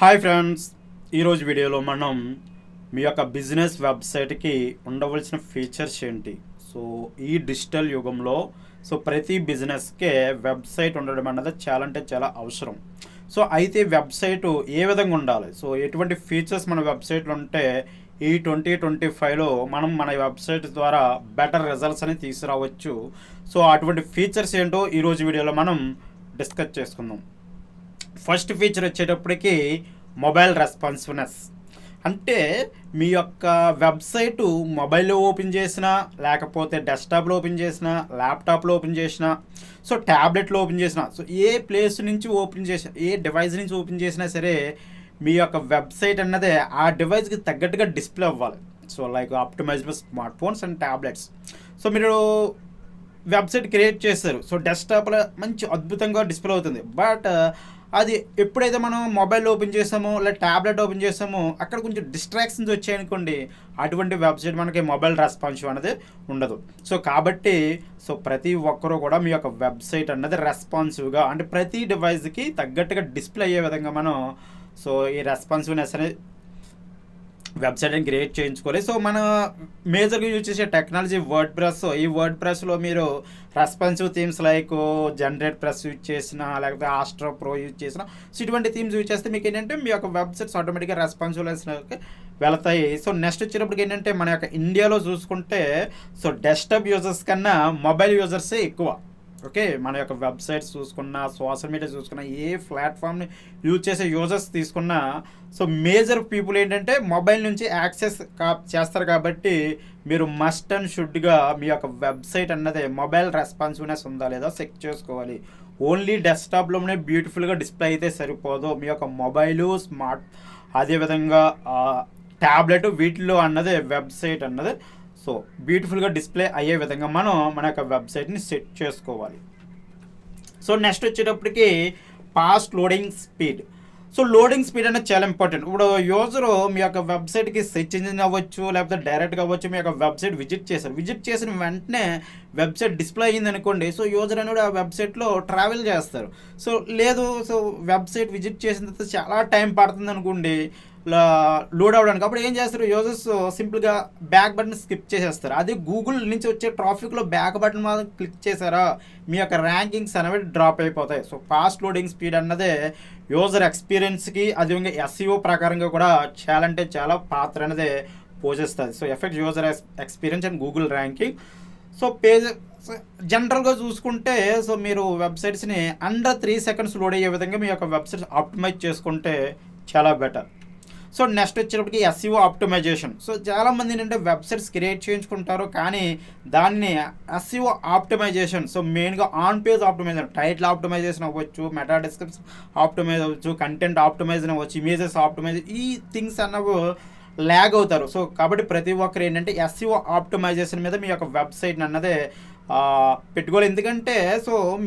Hi friends, ఈరోజు వీడియోలో మనం మీ యొక్క బిజినెస్ వెబ్సైట్కి ఉండవలసిన ఫీచర్స్ ఏంటి. సో ఈ డిజిటల్ యుగంలో ప్రతి బిజినెస్కే వెబ్సైట్ ఉండడం అన్నది చాలా అంటే చాలా అవసరం. అయితే వెబ్సైటు ఏ విధంగా ఉండాలి, ఎటువంటి ఫీచర్స్ మన వెబ్సైట్లో ఉంటే ఈ 2025లో మనం మన వెబ్సైట్ ద్వారా బెటర్ రిజల్ట్స్ అని తీసుకురావచ్చు. అటువంటి ఫీచర్స్ ఏంటో ఈరోజు వీడియోలో మనం డిస్కస్ చేసుకుందాం. ఫస్ట్ ఫీచర్ వచ్చేటప్పటికి మొబైల్ రెస్పాన్సివ్నెస్. అంటే మీ యొక్క వెబ్సైటు మొబైల్లో ఓపెన్ చేసినా, లేకపోతే డెస్క్టాప్లో ఓపెన్ చేసినా, ల్యాప్టాప్లో ఓపెన్ చేసినా, ట్యాబ్లెట్లో ఓపెన్ చేసినా, ఏ ప్లేస్ నుంచి ఓపెన్ చేసినా, ఏ డివైస్ నుంచి ఓపెన్ చేసినా సరే మీ యొక్క వెబ్సైట్ అన్నదే ఆ డివైస్కి తగ్గట్టుగా డిస్ప్లే అవ్వాలి. Like optimised smart phones and tablets. మీరు వెబ్సైట్ క్రియేట్ చేస్తారు, డెస్క్టాప్లో మంచి అద్భుతంగా డిస్ప్లే అవుతుంది. బట్ అది ఎప్పుడైతే మనం మొబైల్ ఓపెన్ చేసామో లేదా ట్యాబ్లెట్ ఓపెన్ చేసామో అక్కడ కొంచెం డిస్ట్రాక్షన్స్ వచ్చాయనుకోండి, అటువంటి వెబ్సైట్ మనకి మొబైల్ రెస్పాన్సివ్ అనేది ఉండదు. కాబట్టి ప్రతి ఒక్కరూ కూడా మీ యొక్క వెబ్సైట్ అన్నది రెస్పాన్సివ్గా, అంటే ప్రతి డివైస్కి తగ్గట్టుగా డిస్ప్లే అయ్యే విధంగా మనం ఈ రెస్పాన్సివ్నెస్ అనేది వెబ్సైట్ని క్రియేట్ చేయించుకోవాలి. మన మేజర్గా యూజ్ చేసే టెక్నాలజీ వర్డ్ ప్రెస్. ఈ వర్డ్ ప్రెస్లో మీరు responsive themes like generate press use చేసినా, లేకపోతే ఆస్ట్రో ప్రో యూజ్ చేసినా, ఇటువంటి థీమ్స్ యూజ్ చేస్తే మీకు ఏంటంటే మీ యొక్క వెబ్సైట్స్ ఆటోమేటిక్గా రెస్పాన్సివ్నెస్కి వెళతాయి. నెక్స్ట్ వచ్చేటప్పటికి ఏంటంటే మన యొక్క ఇండియాలో చూసుకుంటే డెస్క్టాప్ యూజర్స్ కన్నా మొబైల్ యూజర్సే ఎక్కువ. ఓకే, మన యొక్క వెబ్సైట్స్ చూసుకున్నా, సోషల్ మీడియా చూసుకున్నా, ఏ ప్లాట్ఫామ్ని యూజ్ చేసే యూజర్స్ తీసుకున్నా మేజర్ పీపుల్ ఏంటంటే మొబైల్ నుంచి యాక్సెస్ చేస్తారు. కాబట్టి మీరు మస్ట్ అండ్ షుడ్గా మీ యొక్క వెబ్సైట్ అన్నదే మొబైల్ రెస్పాన్సివ్నెస్ ఉందా లేదా చెక్ చేసుకోవాలి. ఓన్లీ డెస్క్టాప్లోనే బ్యూటిఫుల్గా డిస్ప్లే అయితే సరిపోదు, మీ యొక్క మొబైలు, స్మార్ట్, అదేవిధంగా ట్యాబ్లెట్, వీటిలో అన్నదే వెబ్సైట్ అన్నది బ్యూటిఫుల్గా డిస్ప్లే అయ్యే విధంగా మనం మన యొక్క వెబ్సైట్ని సెట్ చేసుకోవాలి. నెక్స్ట్ వచ్చేటప్పటికి fast loading speed. Loading speed అనేది చాలా ఇంపార్టెంట్. ఇప్పుడు యూజరు మీ యొక్క వెబ్సైట్కి సెర్చ్ ఇంజిన్ అవ్వచ్చు, లేకపోతే డైరెక్ట్గా అవ్వచ్చు, మీ యొక్క వెబ్సైట్ విజిట్ చేసిన వెంటనే వెబ్సైట్ డిస్ప్లే అయ్యింది అనుకోండి, యూజర్ అనేది ఆ వెబ్సైట్లో ట్రావెల్ చేస్తారు. లేదు వెబ్సైట్ విజిట్ చేసిన తర్వాత చాలా టైం పడుతుంది అనుకోండి లోడ్ అవ్వడానికి. అప్పుడు ఏం చేస్తారు, యూజర్స్ సింపుల్గా బ్యాక్ బటన్ స్కిప్ చేసేస్తారు. అదే గూగుల్ నుంచి వచ్చే ట్రాఫిక్లో బ్యాక్ బటన్ మాత్రం క్లిక్ చేశారా మీ యొక్క ర్యాంకింగ్స్ అనేవి డ్రాప్ అయిపోతాయి. ఫాస్ట్ లోడింగ్ స్పీడ్ అన్నదే యూజర్ ఎక్స్పీరియన్స్కి, అదేవిధంగా ఎస్ఈఓ ప్రకారంగా కూడా చాలా అంటే చాలా పాత్ర అనేది పోషిస్తుంది. Effect user experience and Google ranking. Page జనరల్గా చూసుకుంటే మీరు వెబ్సైట్స్ని అండర్ 3 seconds లోడ్ అయ్యే విధంగా మీ యొక్క వెబ్సైట్స్ ఆప్టిమైజ్ చేసుకుంటే చాలా బెటర్. నెక్స్ట్ వచ్చేటప్పటికి ఎస్ఈఓ ఆప్టిమైజేషన్. చాలామంది ఏంటంటే వెబ్సైట్స్ క్రియేట్ చేయించుకుంటారు, కానీ దాన్ని ఎస్ఈఓ ఆప్టిమైజేషన్ మెయిన్గా on page optimization, title optimization అవ్వచ్చు, మెటా డిస్క్రిప్షన్ ఆప్టిమైజ్ అవ్వచ్చు, కంటెంట్ ఆప్టిమైజేషన్ అవ్వచ్చు, ఇమేజెస్ ఆప్టిమైజ్, ఈ థింగ్స్ అన్నవి ల్యాగ్ అవుతారు. కాబట్టి ప్రతి ఒక్కరు ఏంటంటే ఎస్ఈఓ ఆప్టిమైజేషన్ మీద మీ యొక్క వెబ్సైట్ అన్నదే పెట్టుకోవాలి. ఎందుకంటే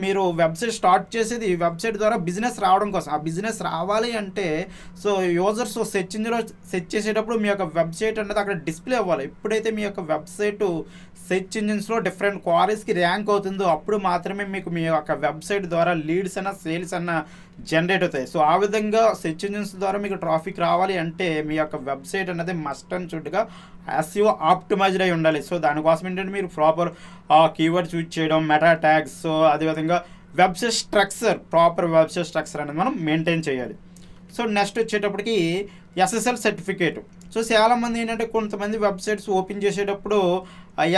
మీరు వెబ్సైట్ స్టార్ట్ చేసేది వెబ్సైట్ ద్వారా బిజినెస్ రావడం కోసం. ఆ బిజినెస్ రావాలి అంటే యూజర్స్ సెర్చ్ ఇంజిన్లో సెర్చ్ చేసేటప్పుడు మీ యొక్క వెబ్సైట్ అన్నది అక్కడ డిస్ప్లే అవ్వాలి. ఎప్పుడైతే మీ యొక్క వెబ్సైట్ సెర్చ్ ఇంజిన్స్లో డిఫరెంట్ క్వారీస్కి ర్యాంక్ అవుతుందో అప్పుడు మాత్రమే మీకు మీ యొక్క వెబ్సైట్ ద్వారా లీడ్స్ అన్న సేల్స్ అన్న జనరేట్ అవుతాయి. ఆ విధంగా సెర్చ్ ఇంజిన్స్ ద్వారా మీకు ట్రాఫిక్ రావాలి అంటే మీ యొక్క వెబ్సైట్ అనేది మస్ట్ అండ్ షుడ్గా ఎస్ఈఓ ఆప్టిమైజ్డ్ అయి ఉండాలి. దానికోసం ఏంటంటే మీరు ప్రాపర్ కీవర్డ్స్ యూజ్ చేయడం, మెటా ట్యాగ్స్, అదేవిధంగా website structure, proper website structure అనేది మనం మెయింటైన్ చేయాలి. నెక్స్ట్ వచ్చేటప్పటికి ఎస్ఎస్ఎల్ సర్టిఫికేట్. చాలామంది ఏంటంటే కొంతమంది వెబ్సైట్స్ ఓపెన్ చేసేటప్పుడు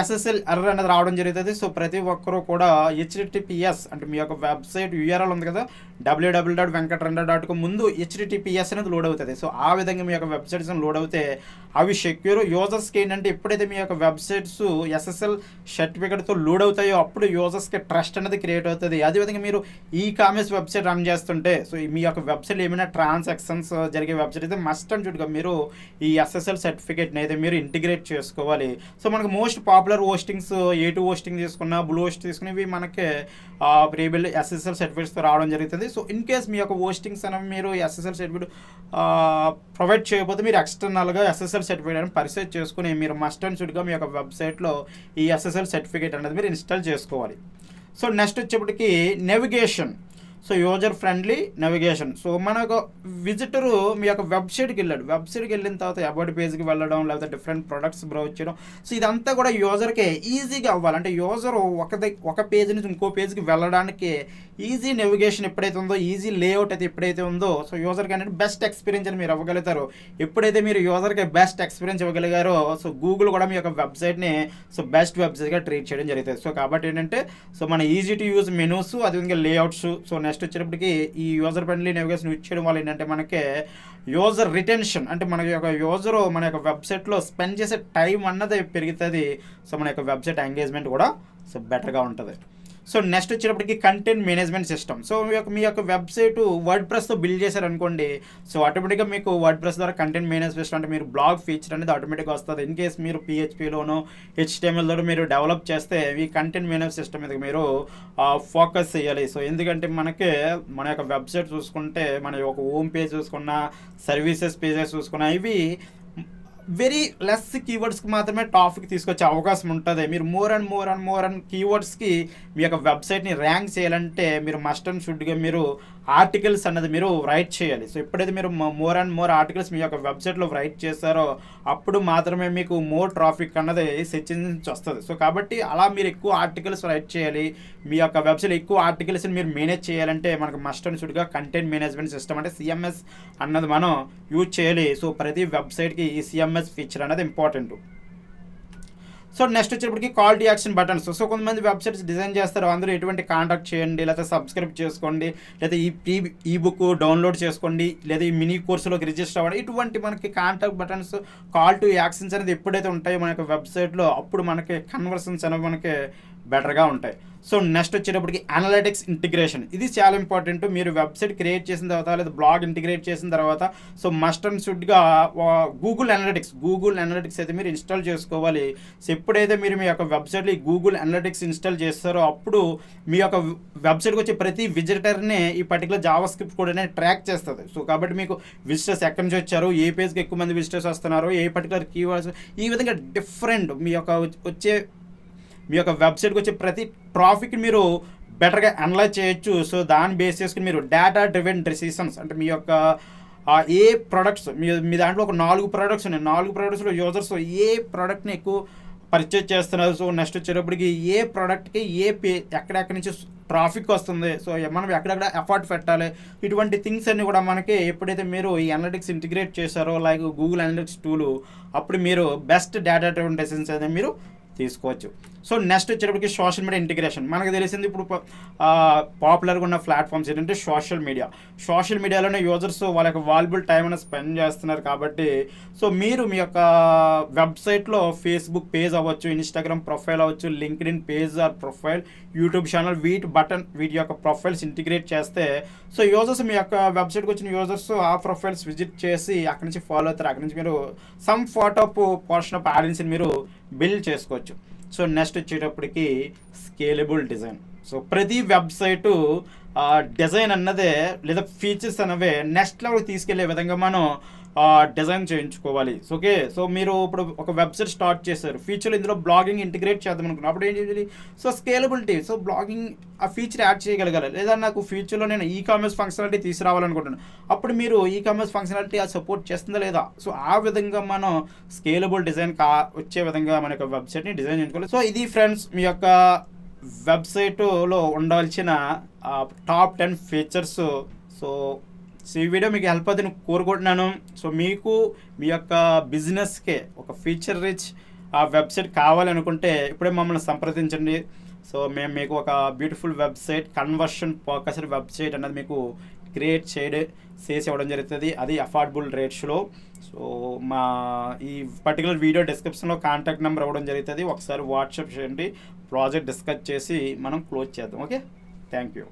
ఎస్ఎస్ఎల్ ఎర్రర్ అనేది రావడం జరుగుతుంది. ప్రతి ఒక్కరూ కూడా HTTPS అంటే మీ యొక్క వెబ్సైట్ యూఆర్ఎల్ ఉంది కదా, www.venkatranda.com ముందు HTTPS అనేది లోడ్ అవుతుంది. ఆ విధంగా మీ యొక్క వెబ్సైట్స్ లోడ్ అవుతే అవి సెక్యూర్. యూజర్స్కి ఏంటంటే ఎప్పుడైతే మీ యొక్క వెబ్సైట్స్ SSL సర్టిఫికేట్తో లోడ్ అవుతాయో అప్పుడు యూజర్స్కి ట్రస్ట్ అనేది క్రియేట్ అవుతుంది. అదేవిధంగా మీరు ఈ కామర్స్ వెబ్సైట్ రన్ చేస్తుంటే మీ యొక్క వెబ్సైట్ ఏమైనా ట్రాన్సాక్షన్స్ జరిగే వెబ్సైట్ అయితే మస్ట్ అండ్ షుడ్గా మీరు ఈ SSL సర్టిఫికేట్ని అయితే మీరు ఇంటిగ్రేట్ చేసుకోవాలి. మనకు most popular hostings A2 hosting తీసుకున్నా, బ్లూ హోస్ట్ తీసుకుని ఇవి మనకి ప్రీబిల్డ్ SSL సర్టిఫికేట్స్తో రావడం జరుగుతుంది. ఇన్ కేస్ మీ యొక్క హోస్టింగ్స్ అనేవి మీరు SSL సర్టిఫికేట్ ప్రొవైడ్ చేయకపోతే మీరు ఎక్స్టర్నల్గా SSL సర్టిఫికేట్ అని పర్చేజ్ చేసుకుని మీరు మస్ట్ అండ్ షుడ్గా మీ యొక్క వెబ్సైట్లో ఈ SSL సర్టిఫికేట్ అనేది మీరు ఇన్స్టాల్ చేసుకోవాలి. నెక్స్ట్ వచ్చేప్పటికి navigation. So user friendly navigation. So మనకు విజిటరు మీ యొక్క వెబ్సైట్కి వెళ్ళాడు, వెబ్సైట్కి వెళ్ళిన తర్వాత అబౌట్ పేజ్కి వెళ్ళడం, లేకపోతే డిఫరెంట్ ప్రొడక్ట్స్ బ్రౌజ్ చేయడం. సో ఇదంతా కూడా యూజర్కే ఈజీగా అవ్వాలి. అంటే యూజర్ ఒక పేజ్ నుంచి ఇంకో పేజ్కి వెళ్ళడానికి ఈజీ నావిగేషన్ ఎప్పుడైతే ఉందో, ఈజీ లేఅవుట్ అయితే ఎప్పుడైతే ఉందో, సో యూజర్కి అనేది బెస్ట్ ఎక్స్పీరియన్స్ అని మీరు ఇవ్వగలుగుతారు. ఎప్పుడైతే మీరు యూజర్కి బెస్ట్ ఎక్స్పీరియన్స్ ఇవ్వగలిగారో, సో గూగుల్ కూడా మీ యొక్క వెబ్సైట్ని సో బెస్ట్ వెబ్సైట్గా ట్రీట్ చేయడం జరుగుతుంది. సో కాబట్టి ఏంటంటే సో మన ఈజీ టు యూజ్ మెనూస్, అదేవిధంగా లేఅవుట్స్. సో నెక్స్ట్ వచ్చేటప్పటికి ఈ యూజర్ ఫ్రెండ్లీ నావిగేషన్ యూజ్ చేయడం వల్ల ఏంటంటే మనకి యూజర్ రిటెన్షన్, అంటే మన యొక్క యూజర్ మన యొక్క వెబ్సైట్లో స్పెండ్ చేసే టైం అన్నది పెరుగుతుంది. సో మన యొక్క వెబ్సైట్ ఎంగేజ్మెంట్ కూడా సో బెటర్గా ఉంటుంది. సో నెక్స్ట్ వచ్చేటప్పటికి కంటెంట్ మేనేజ్మెంట్ సిస్టమ్. సో మీ యొక్క వెబ్సైట్ వర్డ్ ప్రెస్తో బిల్డ్ చేశారనుకోండి, సో ఆటోమేటిక్గా మీకు వర్డ్ ప్రెస్ ద్వారా కంటెంట్ మేనేజ్మెంట్ సిస్టమ్ అంటే మీరు బ్లాగ్ ఫీచర్ అనేది ఆటోమేటిక్గా వస్తుంది. ఇన్ కేస్ మీరు PHPలోనో HTML మీరు డెవలప్ చేస్తే ఈ కంటెంట్ మేనేజ్ సిస్టమ్ మీద మీరు ఫోకస్ చేయాలి. సో ఎందుకంటే మన యొక్క వెబ్సైట్ చూసుకుంటే, మన యొక్క హోమ్ పేజ్ చూసుకున్న, సర్వీసెస్ పేజెస్ చూసుకున్న, ఇవి వెరీ లెస్ కీవర్డ్స్కి మాత్రమే టాపిక్ తీసుకొచ్చే అవకాశం ఉంటుంది. మీరు మోర్ అండ్ కీవర్డ్స్కి మీ యొక్క వెబ్సైట్ని ర్యాంక్ చేయాలంటే మీరు మస్ట్ అండ్ షుడ్గా మీరు ఆర్టికల్స్ అన్నది మీరు రైట్ చేయాలి. సో ఎప్పుడైతే మీరు మోర్ ఆర్టికల్స్ మీ యొక్క వెబ్సైట్లో రైట్ చేస్తారో అప్పుడు మాత్రమే మీకు మోర్ ట్రాఫిక్ అన్నది సెర్చ్ ఇంజిన్స్ వస్తుంది. సో కాబట్టి అలా మీరు ఎక్కువ ఆర్టికల్స్ రైట్ చేయాలి. మీ యొక్క వెబ్సైట్ ఎక్కువ ఆర్టికల్స్ని మీరు మేనేజ్ చేయాలంటే మనకు మస్ట్ అండ్ షుడ్గా కంటెంట్ మేనేజ్మెంట్ సిస్టమ్ అంటే CMS అన్నది మనం యూజ్ చేయాలి. సో ప్రతి వెబ్సైట్కి ఈ CMS ఫీచర్ అనేది ఇంపార్టెంట్. సో నెక్స్ట్ వచ్చేటప్పటికి call to action buttons. So కొంతమంది వెబ్సైట్స్ డిజైన్ చేస్తారు, అందరూ ఎటువంటి కాంటాక్ట్ చేయండి, లేకపోతే సబ్స్క్రైబ్ చేసుకోండి, లేదా ఈ బుక్ డౌన్లోడ్ చేసుకోండి, లేదా ఈ మినీ కోర్సులోకి రిజిస్టర్ అవ్వండి, ఇటువంటి మనకి contact buttons, call to actions అనేది ఎప్పుడైతే ఉంటాయో మన యొక్క వెబ్సైట్లో అప్పుడు మనకి కన్వర్షన్స్ అనేవి మనకి బెటర్గా ఉంటాయి. సో నెక్స్ట్ వచ్చేటప్పటికి అనలిటిక్స్ ఇంటిగ్రేషన్. ఇది చాలా ఇంపార్టెంట్. మీరు వెబ్సైట్ క్రియేట్ చేసిన తర్వాత లేదా బ్లాగ్ ఇంటిగ్రేట్ చేసిన తర్వాత సో మస్ట్ అండ్ షుడ్గా గూగుల్ అనలిటిక్స్ అయితే మీరు ఇన్స్టాల్ చేసుకోవాలి. సో ఎప్పుడైతే మీరు మీ యొక్క వెబ్సైట్లో ఈ గూగుల్ అనలిటిక్స్ ఇన్స్టాల్ చేస్తారో అప్పుడు మీ యొక్క వెబ్సైట్కి వచ్చే ప్రతి విజిటర్ని ఈ పర్టికులర్ జావాస్క్రిప్ట్ కూడా ట్రాక్ చేస్తుంది. సో కాబట్టి మీకు విజిటర్స్ ఎక్కడి నుంచి వచ్చారు, ఏ పేజ్కి ఎక్కువ మంది విజిటర్స్ వస్తున్నారు, ఏ పర్టికులర్ కీవర్డ్స్, ఈ విధంగా డిఫరెంట్ మీ యొక్క వెబ్సైట్కి వచ్చే ప్రతి ట్రాఫిక్ మీరు బెటర్గా అనలైజ్ చేయొచ్చు. సో దాన్ని బేస్ చేసుకుని మీరు డేటా డ్రివెన్ డెసిషన్స్ అంటే మీ యొక్క ఏ ప్రొడక్ట్స్ మీ దాంట్లో ఒక 4 ప్రొడక్ట్స్ ఉన్నాయి, 4 ప్రొడక్ట్స్లో యూజర్స్ ఏ ప్రోడక్ట్ని ఎక్కువ పర్చేజ్ చేస్తున్నారు. సో నెక్స్ట్ వచ్చేటప్పటికి ఏ ప్రోడక్ట్కి ఎక్కడెక్కడి నుంచి ట్రాఫిక్ వస్తుంది, సో మనం ఎక్కడెక్కడ ఎఫర్ట్ పెట్టాలి, ఇటువంటి థింగ్స్ అన్నీ కూడా మనకి ఎప్పుడైతే మీరు ఈ అనలిటిక్స్ ఇంటిగ్రేట్ చేశారో లైక్ గూగుల్ అనలిటిక్స్ టూలు అప్పుడు మీరు బెస్ట్ డేటా డ్రివెన్ డెసిషన్స్ అనేది మీరు తీసుకోవచ్చు. సో నెక్స్ట్ వచ్చేటప్పటికి సోషల్ మీడియా ఇంటిగ్రేషన్. మనకు తెలిసింది ఇప్పుడు పాపులర్గా ఉన్న ప్లాట్ఫామ్స్ ఏంటంటే సోషల్ మీడియాలోనే యూజర్స్ వాళ్ళ యొక్క వాల్యుబుల్ టైం అనేది స్పెండ్ చేస్తున్నారు. కాబట్టి సో మీరు మీ యొక్క వెబ్సైట్లో ఫేస్బుక్ పేజ్ అవ్వచ్చు, ఇన్స్టాగ్రామ్ ప్రొఫైల్ అవ్వచ్చు, LinkedIn page or profile, YouTube channel, వీటి యొక్క ప్రొఫైల్స్ ఇంటిగ్రేట్ చేస్తే సో యూజర్స్ మీ యొక్క వెబ్సైట్కి వచ్చిన యూజర్స్ ఆ ప్రొఫైల్స్ విజిట్ చేసి అక్కడి నుంచి ఫాలో అవుతారు. అక్కడి నుంచి మీరు సమ్ పోర్షన్ ఆఫ్ ఆడియన్స్ని మీరు బిల్డ్ చేసుకోవచ్చు. సో నెక్స్ట్ వచ్చేటప్పటికి స్కేలబుల్ డిజైన్. సో ప్రతి వెబ్సైటు డిజైన్ అన్నదే లేదా ఫీచర్స్ అనేవి నెక్స్ట్ లెవెల్ తీసుకెళ్లే విధంగా మనం డిజైన్ చేయించుకోవాలి. ఓకే, సో మీరు ఇప్పుడు ఒక వెబ్సైట్ స్టార్ట్ చేశారు, ఫ్యూచర్లో ఇందులో బ్లాగింగ్ ఇంటిగ్రేట్ చేద్దాం అనుకున్నాను, అప్పుడు ఏం చేయాలి? సో స్కేలబిలిటీ, సో బ్లాగింగ్ ఆ ఫీచర్ యాడ్ చేయగలగాలి. లేదా నాకు ఫ్యూచర్లో నేను కామర్స్ ఫంక్షనాలిటీ తీసుకురావాలనుకుంటున్నాను, అప్పుడు మీరు కామర్స్ ఫంక్షనాలిటీ అది సపోర్ట్ చేస్తుందా లేదా? సో ఆ విధంగా మనం స్కేలబుల్ డిజైన్ వచ్చే విధంగా మన యొక్క వెబ్సైట్ని డిజైన్ చేసుకోవాలి. సో ఇది ఫ్రెండ్స్ మీ యొక్క వెబ్సైట్లో ఉండాల్సిన టాప్ 10 ఫీచర్స్. సో ఈ వీడియో మీకు హెల్ప్ అవుతుంది కోరుకుంటున్నాను. సో మీకు మీ యొక్క బిజినెస్కే ఒక ఫీచర్ రిచ్ వెబ్సైట్ కావాలనుకుంటే ఇప్పుడే మమ్మల్ని సంప్రదించండి. సో మేము మీకు ఒక beautiful website, conversion focused website అన్నది మీకు క్రియేట్ చేసి ఇవ్వడం జరుగుతుంది, అది అఫోర్డబుల్ రేట్స్లో. సో మా ఈ పర్టికులర్ వీడియో డిస్క్రిప్షన్లో కాంటాక్ట్ నెంబర్ ఇవ్వడం జరుగుతుంది, ఒకసారి వాట్సాప్ చేయండి, ప్రాజెక్ట్ డిస్కస్ చేసి మనం క్లోజ్ చేద్దాం. Okay, thank you.